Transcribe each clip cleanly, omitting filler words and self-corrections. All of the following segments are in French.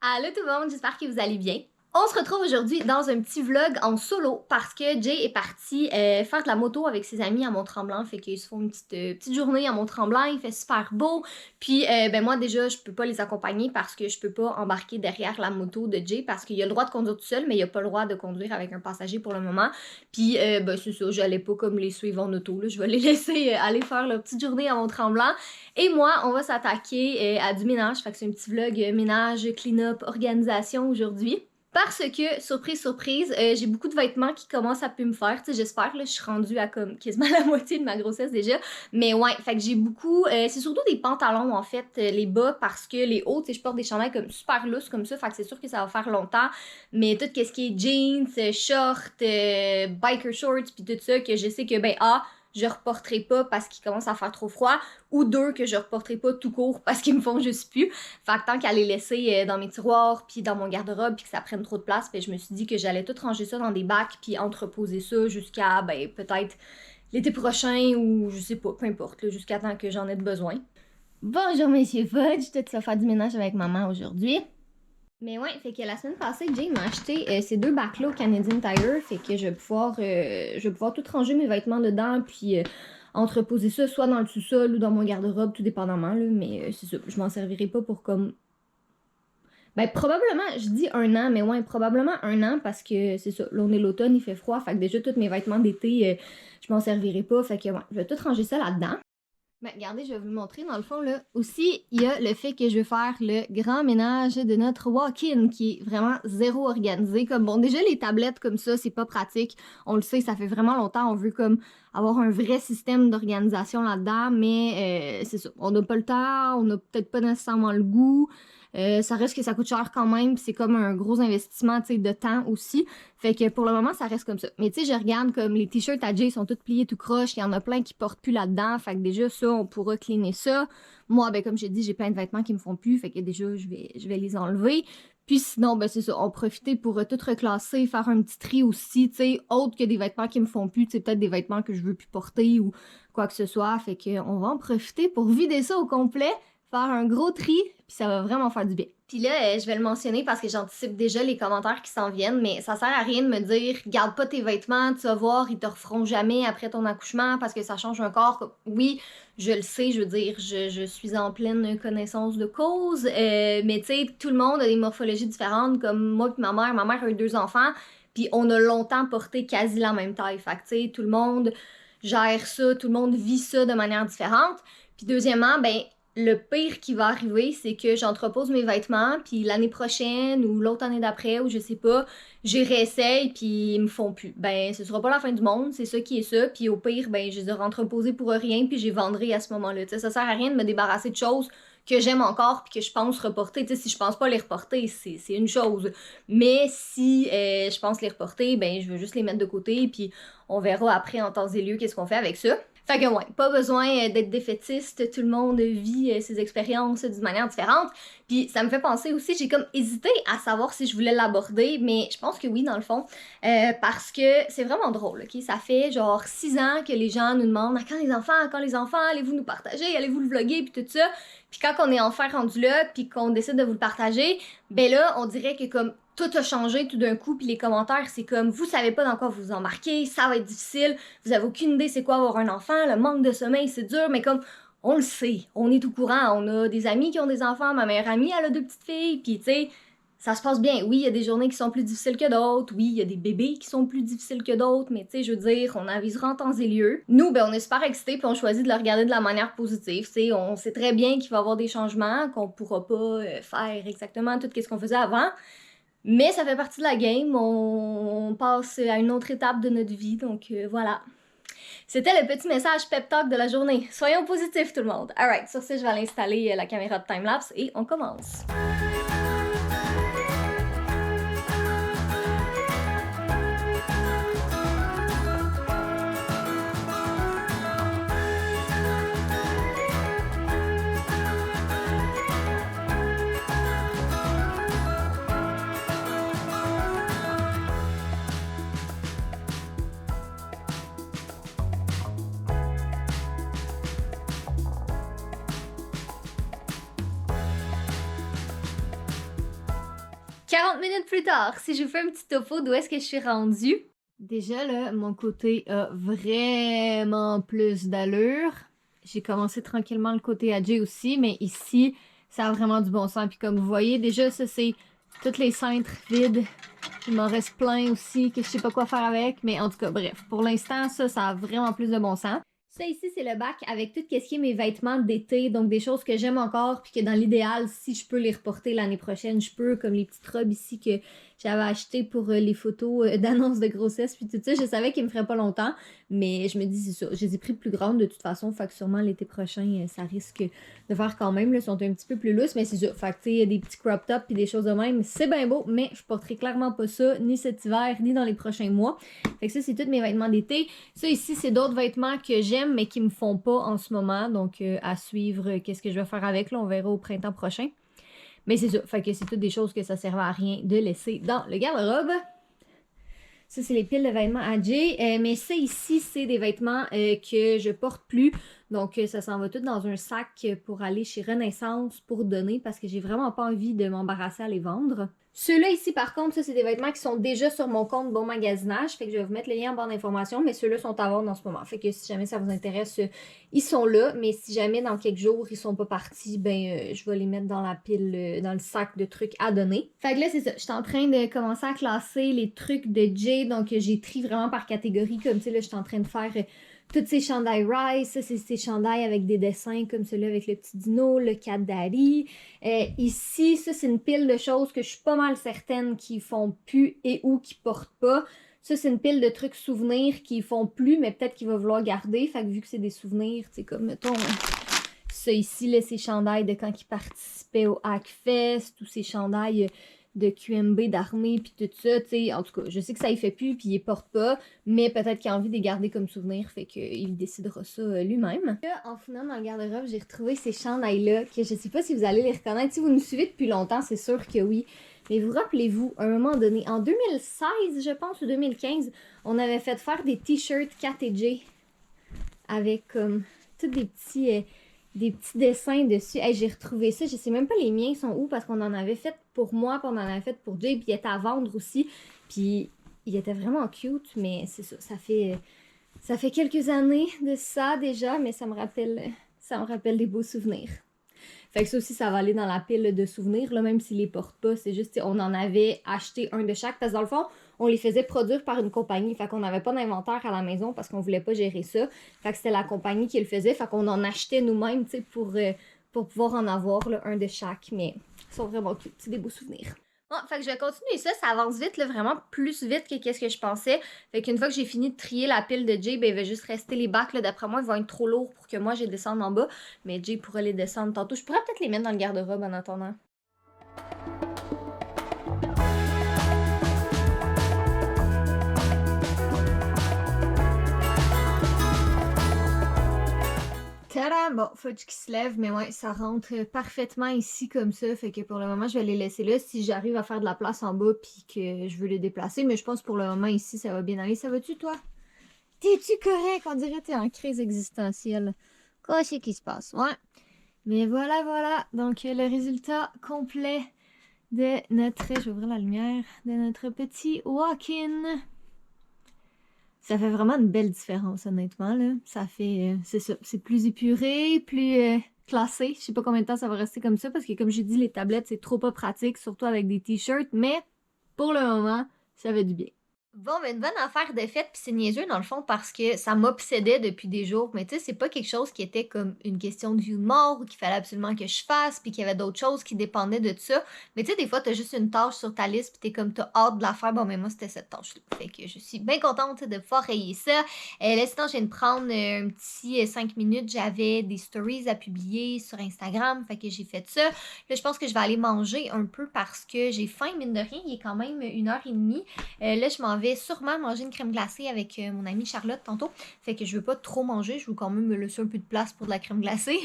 Allô tout le monde, j'espère que vous allez bien. On se retrouve aujourd'hui dans un petit vlog en solo parce que Jay est parti faire de la moto avec ses amis à Mont-Tremblant. Fait qu'ils se font une petite journée à Mont-Tremblant, il fait super beau. Puis ben moi déjà, je peux pas les accompagner parce que je peux pas embarquer derrière la moto de Jay parce qu'il a le droit de conduire tout seul, mais il a pas le droit de conduire avec un passager pour le moment. Puis ben c'est ça, j'allais pas comme les suivre en auto, là. Je vais les laisser aller faire leur petite journée à Mont-Tremblant. Et moi, on va s'attaquer à du ménage. Fait que c'est un petit vlog ménage, clean-up, organisation aujourd'hui. Parce que, surprise, surprise, j'ai beaucoup de vêtements qui commencent à plus me faire. Tu sais, j'espère, là, je suis rendue à comme quasiment la moitié de ma grossesse déjà. Mais ouais, fait que j'ai beaucoup. C'est surtout des pantalons, en fait, les bas, parce que les hauts, tu sais, je porte des chandails comme super lousses comme ça. Fait que c'est sûr que ça va faire longtemps. Mais tout ce qui est jeans, shorts, biker shorts, puis tout ça, que je sais que, ben, je reporterai pas parce qu'il commence à faire trop froid, ou deux que je reporterai pas tout court parce qu'ils me font juste plus. Fait que tant qu'à les laisser dans mes tiroirs puis dans mon garde-robe puis que ça prenne trop de place, ben je me suis dit que j'allais tout ranger ça dans des bacs puis entreposer ça jusqu'à ben peut-être l'été prochain ou je sais pas, peu importe, jusqu'à temps que j'en ai besoin. Bonjour Monsieur Fudge, tu vas faire du ménage avec maman aujourd'hui. Mais ouais, fait que la semaine passée, Jay m'a acheté ces deux bacs-là au Canadian Tire, fait que je vais pouvoir tout ranger mes vêtements dedans, puis entreposer ça soit dans le sous-sol ou dans mon garde-robe, tout dépendamment, là, mais c'est ça, je m'en servirai pas pour comme... Ben probablement, je dis un an, mais ouais, probablement un an, parce que c'est ça, là on est l'automne, il fait froid, fait que déjà tous mes vêtements d'été, je m'en servirai pas, fait que ouais, je vais tout ranger ça là-dedans. Ben, regardez, je vais vous le montrer. Dans le fond, là, aussi, il y a le fait que je veux faire le grand ménage de notre walk-in qui est vraiment zéro organisé. Comme, bon, déjà, les tablettes comme ça, c'est pas pratique. On le sait, ça fait vraiment longtemps. On veut comme avoir un vrai système d'organisation là-dedans, mais c'est ça. On n'a pas le temps, on n'a peut-être pas nécessairement le goût. Ça reste que ça coûte cher quand même, c'est comme un gros investissement, tu sais, de temps aussi. Fait que pour le moment, ça reste comme ça. Mais tu sais, je regarde comme les t-shirts à Jay sont tous pliés tout croche, il y en a plein qui portent plus là-dedans, fait que déjà ça, on pourra cleaner ça. Moi, ben comme j'ai dit, j'ai plein de vêtements qui me font plus, fait que déjà je vais les enlever. Puis sinon, ben c'est ça, on profiter pour tout reclasser, faire un petit tri aussi, tu sais, autre que des vêtements qui me font plus, tu sais, peut-être des vêtements que je veux plus porter ou quoi que ce soit. Fait que on va en profiter pour vider ça au complet, faire un gros tri, puis ça va vraiment faire du bien. Puis là, je vais le mentionner parce que j'anticipe déjà les commentaires qui s'en viennent, mais ça sert à rien de me dire « Garde pas tes vêtements, tu vas voir, ils te referont jamais après ton accouchement parce que ça change un corps. » Oui, je le sais, je veux dire, je suis en pleine connaissance de cause, mais tu sais, tout le monde a des morphologies différentes, comme moi et ma mère a eu 2 enfants, puis on a longtemps porté quasi la même taille. Fait que tu sais, tout le monde gère ça, tout le monde vit ça de manière différente. Puis deuxièmement, ben le pire qui va arriver, c'est que j'entrepose mes vêtements, puis l'année prochaine ou l'autre année d'après, ou je sais pas, j'y réessaye, puis ils me font plus. Ben, ce sera pas la fin du monde, c'est ça qui est ça, puis au pire, ben, je les aurai entreposés pour rien, puis je les vendrai à ce moment-là. Tu sais, ça sert à rien de me débarrasser de choses que j'aime encore, puis que je pense reporter. Tu sais, si je pense pas les reporter, c'est une chose. Mais si je pense les reporter, ben, je veux juste les mettre de côté, puis on verra après en temps et lieu qu'est-ce qu'on fait avec ça. Fait que ouais, pas besoin d'être défaitiste, tout le monde vit ses expériences d'une manière différente. Puis ça me fait penser aussi, j'ai comme hésité à savoir si je voulais l'aborder, mais je pense que oui dans le fond, parce que c'est vraiment drôle, ok? Ça fait genre 6 ans que les gens nous demandent quand les enfants, allez-vous nous partager, allez-vous le vlogger, puis tout ça. Puis quand on est enfin rendu là, puis qu'on décide de vous le partager, ben là, on dirait que comme tout a changé tout d'un coup, puis les commentaires, c'est comme, vous savez pas dans quoi vous vous embarquez, ça va être difficile, vous avez aucune idée c'est quoi avoir un enfant, le manque de sommeil, c'est dur, mais comme, on le sait, on est au courant, on a des amis qui ont des enfants, ma meilleure amie, elle a 2 petites filles, puis tu sais, ça se passe bien. Oui, il y a des journées qui sont plus difficiles que d'autres, oui, il y a des bébés qui sont plus difficiles que d'autres, mais tu sais, je veux dire, on avisera en temps et lieu. Nous, ben, on est super excités, puis on choisit de le regarder de la manière positive, tu sais, on sait très bien qu'il va y avoir des changements, qu'on pourra pas faire exactement tout ce qu'on faisait avant, mais ça fait partie de la game, on passe à une autre étape de notre vie, donc voilà. C'était le petit message pep talk de la journée. Soyons positifs tout le monde. Alright, sur ce, je vais aller installer la caméra de timelapse et on commence. 40 minutes plus tard, si je vous fais un petit topo d'où est-ce que je suis rendue. Déjà là, mon côté a vraiment plus d'allure. J'ai commencé tranquillement le côté AJ aussi, mais ici, ça a vraiment du bon sens. Puis comme vous voyez, déjà ça c'est toutes les cintres vides. Il m'en reste plein aussi que je sais pas quoi faire avec, mais en tout cas, bref. Pour l'instant, ça a vraiment plus de bon sens. Ça ici, c'est le bac avec tout ce qui est mes vêtements d'été, donc des choses que j'aime encore, puis que dans l'idéal, si je peux les reporter l'année prochaine, je peux, comme les petites robes ici que j'avais achetées pour les photos d'annonce de grossesse, puis tout ça. Je savais qu'ils me feraient pas longtemps, mais je me dis, c'est ça, je les ai pris plus grandes de toute façon, fait que sûrement l'été prochain, ça risque de faire quand même, là, ils sont un petit peu plus lousses, mais c'est ça, fait que tu sais, des petits crop tops puis des choses de même, c'est bien beau, mais je porterai clairement pas ça, ni cet hiver, ni dans les prochains mois. Fait que ça, c'est tous mes vêtements d'été. Ça ici, c'est d'autres vêtements que j'aime, mais qui me font pas en ce moment, donc à suivre qu'est-ce que je vais faire avec, là, on verra au printemps prochain. Mais c'est ça, fait que c'est toutes des choses que ça servait à rien de laisser dans le garde-robe. Ça, c'est les piles de vêtements AJ. Mais ça ici, c'est des vêtements que je porte plus. Donc, ça s'en va tout dans un sac pour aller chez Renaissance pour donner parce que j'ai vraiment pas envie de m'embarrasser à les vendre. Ceux-là ici, par contre, ça, c'est des vêtements qui sont déjà sur mon compte Bon Magasinage. Fait que je vais vous mettre le lien en barre d'informations, mais ceux-là sont à vendre en ce moment. Fait que si jamais ça vous intéresse, ils sont là. Mais si jamais dans quelques jours, ils sont pas partis, ben, je vais les mettre dans la pile, dans le sac de trucs à donner. Fait que là, c'est ça. Je suis en train de commencer à classer les trucs de Jay. Donc, j'ai tri vraiment par catégorie. Comme, tu sais, là, je suis en train de faire toutes ces chandails Rise, ça c'est ces chandails avec des dessins comme celui avec le petit dino, le Cat Daddy. Ici, ça c'est une pile de choses que je suis pas mal certaine qui font plus et ou qui portent pas. Ça c'est une pile de trucs souvenirs qui font plus, mais peut-être qu'il va vouloir garder. Fait que vu que c'est des souvenirs, tu sais comme mettons ça ici, là, ces chandails de quand il participait au Hackfest, ou ces chandails de QMB d'armée puis tout ça, tu sais, en tout cas, je sais que ça y fait plus puis il les porte pas, mais peut-être qu'il a envie de les garder comme souvenir, fait qu'il décidera ça lui-même. Là, en fouinant dans le garde-robe, j'ai retrouvé ces chandails-là, que je sais pas si vous allez les reconnaître. Si vous nous suivez depuis longtemps, c'est sûr que oui. Mais vous rappelez-vous, à un moment donné, en 2016, je pense, ou 2015, on avait fait faire des t-shirts Kat et J avec comme tous des petits dessins dessus. Hey, j'ai retrouvé ça. Je sais même pas les miens sont où parce qu'on en avait fait pour moi, puis on en avait fait pour Jay, puis il était à vendre aussi. Puis il était vraiment cute, mais c'est ça. Ça fait quelques années de ça déjà, mais ça me rappelle des beaux souvenirs. Fait que ça aussi, ça va aller dans la pile de souvenirs, là, même s'ils les portent pas. C'est juste, on en avait acheté un de chaque, parce que dans le fond, on les faisait produire par une compagnie. Fait qu'on n'avait pas d'inventaire à la maison parce qu'on voulait pas gérer ça. Fait que c'était la compagnie qui le faisait. Fait qu'on en achetait nous-mêmes, tu sais, pour pouvoir en avoir, là, un de chaque. Mais ils sont vraiment cute. C'est des beaux souvenirs. Bon, fait que je vais continuer ça avance vite, là, vraiment plus vite que qu'est-ce que je pensais. Fait qu'une fois que j'ai fini de trier la pile de Jay, ben il va juste rester les bacs, là, d'après moi, ils vont être trop lourds pour que moi, je les descende en bas. Mais Jay pourrait les descendre tantôt. Je pourrais peut-être les mettre dans le garde-robe en attendant. Tadam! Bon, faut qu'il se lève, mais ouais, ça rentre parfaitement ici comme ça. Fait que pour le moment, je vais les laisser là si j'arrive à faire de la place en bas puis que je veux les déplacer. Mais je pense pour le moment ici, ça va bien aller. Ça va-tu, toi? T'es-tu correct? On dirait que t'es en crise existentielle. Qu'est-ce qui se passe? Ouais. Mais voilà. Donc, le résultat complet de notre... Je vais ouvrir la lumière. De notre petit walk-in. Ça fait vraiment une belle différence, honnêtement, là. Ça fait... c'est ça. C'est plus épuré, plus classé. Je sais pas combien de temps ça va rester comme ça, parce que comme j'ai dit, les tablettes, c'est trop pas pratique, surtout avec des t-shirts. Mais, pour le moment, ça va du bien. Bon, ben une bonne affaire de fête, puis c'est niaiseux dans le fond parce que ça m'obsédait depuis des jours. Mais tu sais, c'est pas quelque chose qui était comme une question de vie ou de mort ou qu'il fallait absolument que je fasse, puis qu'il y avait d'autres choses qui dépendaient de ça. Mais tu sais, des fois, t'as juste une tâche sur ta liste, puis t'es comme, t'as hâte de la faire. Bon, mais moi, c'était cette tâche-là. Fait que je suis bien contente de pouvoir rayer ça. Là, sinon, je viens de prendre un petit 5 minutes. J'avais des stories à publier sur Instagram, fait que j'ai fait ça. Là, je pense que je vais aller manger un peu parce que j'ai faim, mine de rien. Il est quand même 1h30. Là, je m'en vais sûrement manger une crème glacée avec mon amie Charlotte tantôt. Fait que je veux pas trop manger. Je veux quand même me laisser un peu de place pour de la crème glacée.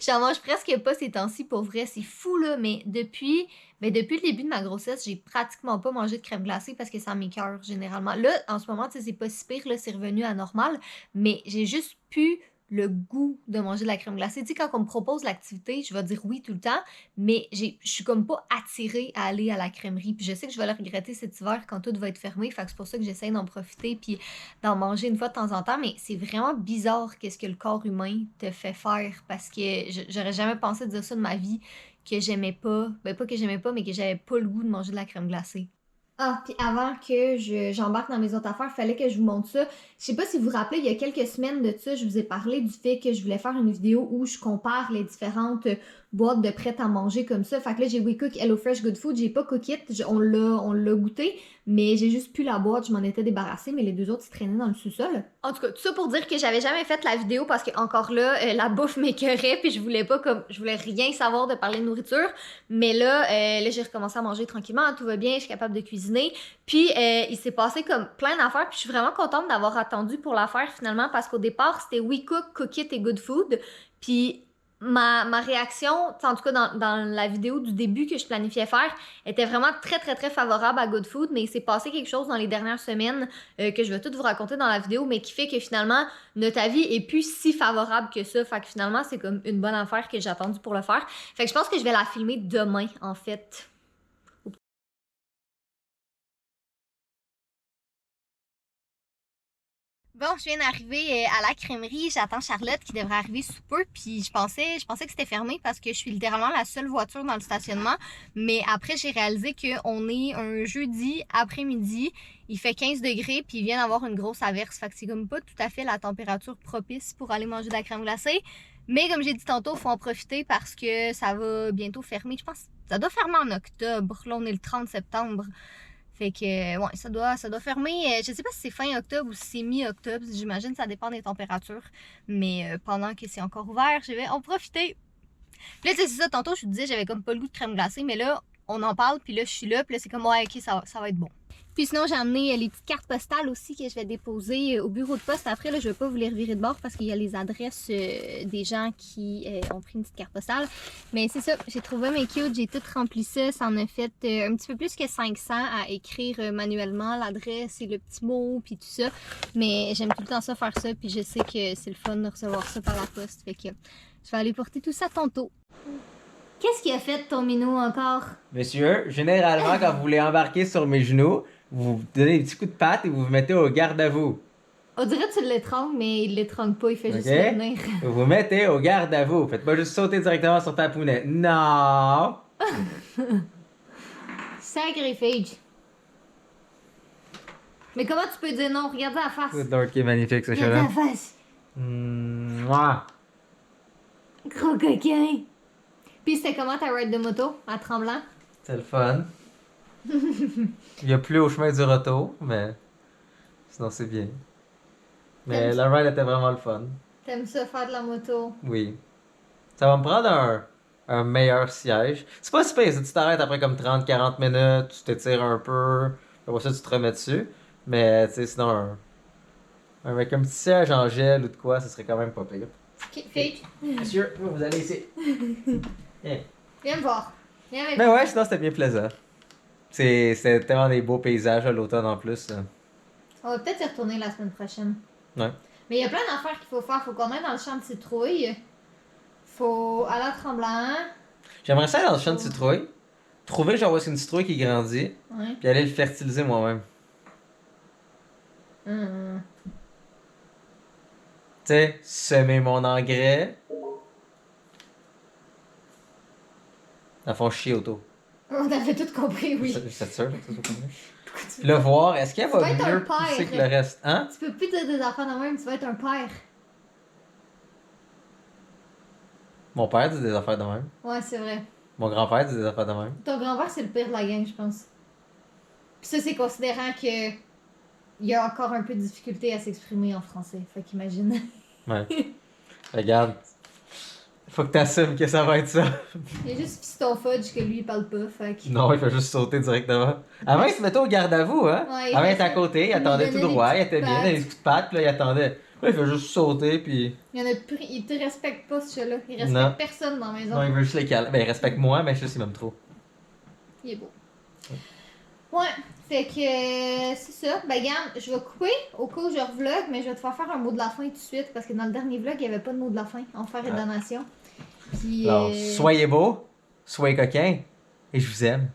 J'en mange presque pas ces temps-ci, pour vrai. C'est fou, là. Mais depuis le début de ma grossesse, j'ai pratiquement pas mangé de crème glacée parce que ça m'écoeure généralement. Là, en ce moment, tu sais, c'est pas si pire. Là, c'est revenu à normal. Mais j'ai juste pu le goût de manger de la crème glacée. Tu sais, quand on me propose l'activité, je vais dire oui tout le temps, mais je suis comme pas attirée à aller à la crèmerie. Puis je sais que je vais le regretter cet hiver quand tout va être fermé, fait que c'est pour ça que j'essaie d'en profiter puis d'en manger une fois de temps en temps, mais c'est vraiment bizarre qu'est-ce que le corps humain te fait faire parce que j'aurais jamais pensé dire ça de ma vie, que j'aimais pas, ben pas que j'aimais pas, mais que j'avais pas le goût de manger de la crème glacée. Ah, puis avant que j'embarque dans mes autres affaires, il fallait que je vous montre ça. Je sais pas si vous vous rappelez, il y a quelques semaines de ça, je vous ai parlé du fait que je voulais faire une vidéo où je compare les différentes boîtes de prêt à manger comme ça. Fait que là, j'ai WeCook, HelloFresh, Good Food, j'ai pas Cook It, on l'a goûté, mais j'ai juste plus la boîte, je m'en étais débarrassée, mais les deux autres, ils traînaient dans le sous-sol. En tout cas, tout ça pour dire que j'avais jamais fait la vidéo parce que encore là, la bouffe m'écœurait, puis je voulais pas je voulais rien savoir de parler de nourriture. Mais là, j'ai recommencé à manger tranquillement, tout va bien, je suis capable de cuisiner. Puis il s'est passé comme plein d'affaires, puis je suis vraiment contente d'avoir attendu pour la faire finalement parce qu'au départ, c'était WeCook, Cook It et Good Food. Puis ma réaction, en tout cas dans la vidéo du début que je planifiais faire, était vraiment très très très favorable à Good Food, mais il s'est passé quelque chose dans les dernières semaines que je vais tout vous raconter dans la vidéo, mais qui fait que finalement notre avis est plus si favorable que ça. Fait que finalement, c'est comme une bonne affaire que j'ai attendu pour le faire. Fait que je pense que je vais la filmer demain en fait. Bon, je viens d'arriver à la crèmerie. J'attends Charlotte qui devrait arriver sous peu. Puis je pensais que c'était fermé parce que je suis littéralement la seule voiture dans le stationnement. Mais après, j'ai réalisé qu'on est un jeudi après-midi. Il fait 15 degrés puis il vient d'avoir une grosse averse. Fait que c'est comme pas tout à fait la température propice pour aller manger de la crème glacée. Mais comme j'ai dit tantôt, il faut en profiter parce que ça va bientôt fermer. Je pense que ça doit fermer en octobre. Là, on est le 30 septembre. Fait que, ouais, ça doit fermer. Je sais pas si c'est fin octobre ou si c'est mi-octobre. J'imagine que ça dépend des températures. Mais pendant que c'est encore ouvert, je vais en profiter. Puis là, c'est ça, tantôt, je te disais, j'avais comme pas le goût de crème glacée. Mais là, on en parle, puis là, je suis là. Puis là, c'est comme, ouais, ok, ça va être bon. Puis sinon, j'ai amené les petites cartes postales aussi que je vais déposer au bureau de poste. Après, là, je vais pas vous les revirer de bord parce qu'il y a les adresses des gens qui ont pris une petite carte postale. Mais c'est ça, j'ai trouvé mes cute, j'ai tout rempli ça. Ça en a fait un petit peu plus que 500 à écrire manuellement l'adresse et le petit mot, puis tout ça. Mais j'aime tout le temps ça, faire ça, puis je sais que c'est le fun de recevoir ça par la poste. Fait que je vais aller porter tout ça tantôt. Qu'est-ce qu'il a fait ton minou encore? Monsieur, généralement, quand vous voulez embarquer sur mes genoux, vous donnez des petits coups de patte et vous vous mettez au garde à vous. On dirait que tu l'étrangles, mais il l'étrangle pas, il fait juste OK? revenir. Vous vous mettez au garde à vous. Faites pas juste sauter directement sur Papounet. Non! Sacrifice. Mais comment tu peux dire non? Regarde la face. C'est donc qui est magnifique ce Regarde chat-là. la face. Mouah. Gros coquin. Puis c'était comment ta ride de moto à Tremblant? C'est le fun. Il y a plus au chemin du retour, mais sinon c'est bien. Mais la ride était vraiment le fun. T'aimes ça faire de la moto? Oui. Ça va me prendre un meilleur siège. C'est pas super, si tu t'arrêtes après comme 30-40 minutes, tu t'étires un peu, après ça tu te remets dessus. Mais tu sais, sinon avec un petit siège en gel ou de quoi, ce serait quand même pas pire. Ok, Fake. Monsieur, vous allez ici. Viens. Viens me voir. Viens avec Mais moi. ouais, sinon c'était bien plaisant. C'est tellement des beaux paysages à l'automne en plus. On va peut-être y retourner la semaine prochaine. Ouais. Mais il y a plein d'affaires qu'il faut faire. Faut qu'on aille dans le champ de citrouille. Faut aller à Tremblant. J'aimerais ça aller dans le champ de citrouille, trouver genre où c'est une citrouille qui grandit, Ouais. puis aller le fertiliser moi-même. Hum. Tu sais, semer mon engrais. Dans le fond, chier autour. On avait tout compris, oui. C'est sûr que ça soit compris. Puis là, voir, est-ce qu'elle Tu va vas être un mieux père. pousser que le reste? Hein? Tu peux plus dire des affaires de même, tu vas être un père. Mon père dit des affaires de même. Ouais, c'est vrai. Mon grand-père dit des affaires de même. Ton grand-père, c'est le pire de la gang, je pense. Puis ça, c'est considérant que il y a encore un peu de difficulté à s'exprimer en français. Fait qu'imagine. Ouais. Regarde. Faut que t'assumes que ça va être ça. Il y a juste Piston Fudge que lui, il parle pas. Fait que... Non, il fait juste sauter directement. Avant, il se mettait au garde à vous, hein? Ouais, Avant, il fait était à ça. côté, il Il attendait lui tout donnait droit, des il était petites bien, il avait des coups de patte, puis là, il attendait. Là, il fait juste sauter, puis. Il y en a plus... Il te respecte pas, ce chat-là. Il respecte Non. personne dans la maison. Non, il veut juste les calmer. Ben, il respecte moi, mais je sais s'il m'aime trop. Il est beau. Ouais, fait que c'est ça. Ben, regarde, je vais couper au cas où je revlog, mais je vais te faire un mot de la fin tout de suite parce que dans le dernier vlog, il n'y avait pas de mot de la fin. Enfer et Ouais. damnation. Puis, Alors, soyez beaux, soyez coquins, et je vous aime.